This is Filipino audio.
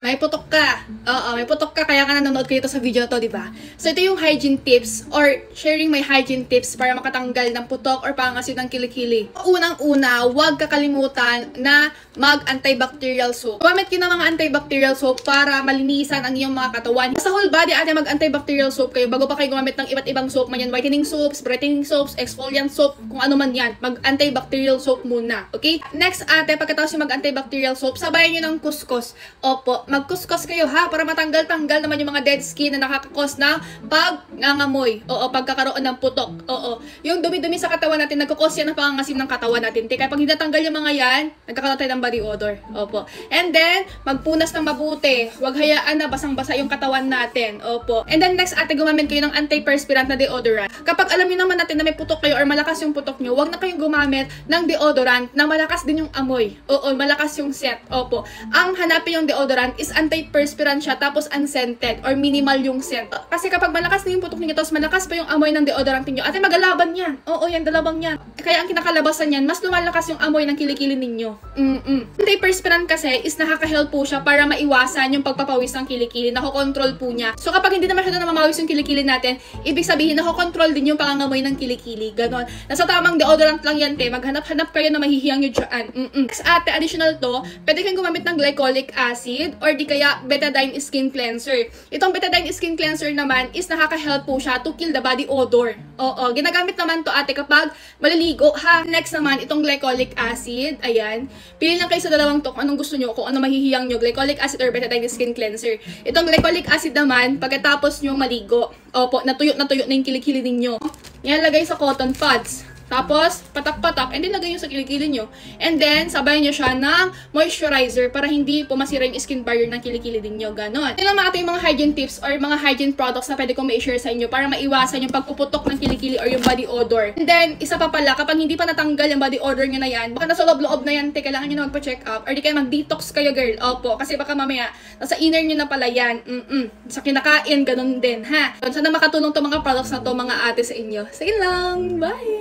May putok ka. Oo, may putok ka kaya ka nanonood ka dito sa video na to, di ba? So, ito yung hygiene tips or sharing my hygiene tips para makatanggal ng putok or pangasin ng kilikili. Unang-una, huwag kakalimutan na mag-antibacterial soap. Gumamit ka ng mga antibacterial soap para malinisan ang iyong mga katawan. Sa whole body, ate, mag-antibacterial soap kayo bago pa kayo gumamit ng iba't ibang soap man yan. Whitening soaps, brightening soaps, exfoliant soap, kung ano man yan. Mag-antibacterial soap muna. Okay? Next, ate, pagkatapos yung mag-antibacterial soap, sabayan nyo ng kuskus. Opo, magkuskus kayo ha para matanggal-tanggal naman yung mga dead skin na nakakakos ng pagngangamoy. Oo, pagkakaroon ng putok. Oo. Yung dumi-dumi sa katawan natin, nagkakos yan ng pangangasim ng katawan natin. Kaya pag hindi natanggal yung mga yan, nagkakaroon tayo ng body odor. Opo. And then, magpunas ng mabuti. Huwag hayaan na basang-basa yung katawan natin. Opo. And then next, ate, gumamit kayo ng antiperspirant na deodorant. Kapag alam niyo naman natin na may putok kayo or malakas yung putok nyo, huwag na kayong gumamit ng deodorant na malakas din yung amoy. Oo, malakas yung scent. Opo. Ang hanapin yung deodorant is antiperspirant siya tapos unscented or minimal yung scent. Kasi kapag malakas na yung putok niyo tapos malakas pa yung amoy ng deodorant niyo, ate, magalaban yan. Oo, yan, dalawang yan. Kaya ang kinakalabasan yan, mas lumalakas yung amoy ng kilikili ninyo. Antiperspirant kasi is nakaka-help po siya para maiwasan yung pagpapawis ng kilikili. Nakokontrol po niya. So kapag hindi na masyado na mamawis yung kilikili natin, ibig sabihin nakokontrol din yung pangangamoy ng kilikili. Ganon. Nasa tamang deodorant lang yan, te. Maghanap-hanap kayo na mahihiyang nyo dyan. Ate, additional to, pwede kayong gumamit ng glycolic acid or di kaya betadine skin cleanser. Itong betadine skin cleanser naman is nakaka-help po siya to kill the body odor. Oo, ginagamit naman to, ate, kapag maliligo ha. Next naman, itong glycolic acid. Ayan. Pili lang kayo sa dalawang to kung anong gusto nyo, kung ano mahihiyang nyo, glycolic acid or betadine skin cleanser. Itong glycolic acid naman, pagkatapos nyo maligo, opo, natuyo na yung kilikili ninyo. Yan, lagay sa cotton pads. Tapos, patak-patak, and then lagay nyo sa kilikili nyo. And then, sabayan nyo siya ng moisturizer para hindi pumasira yung skin barrier ng kilikili ninyo. Ganon. Yun lang mga yung mga hygiene tips or mga hygiene products na pwede kong ma-share sa inyo para maiwasan yung pagpuputok ng kilikili or yung body odor. And then, isa pa pala, kapag hindi pa natanggal yung body odor nyo na yan, baka nasa loob-loob na yan, kailangan nyo na magpa-check up or di kayo mag-detox kayo, girl. Opo, kasi baka mamaya, nasa inner nyo na pala yan. Sa kinakain, ganon din, ha? Sana makatulong to mga products na to, mga ate, sa inyo. Sige lang, bye!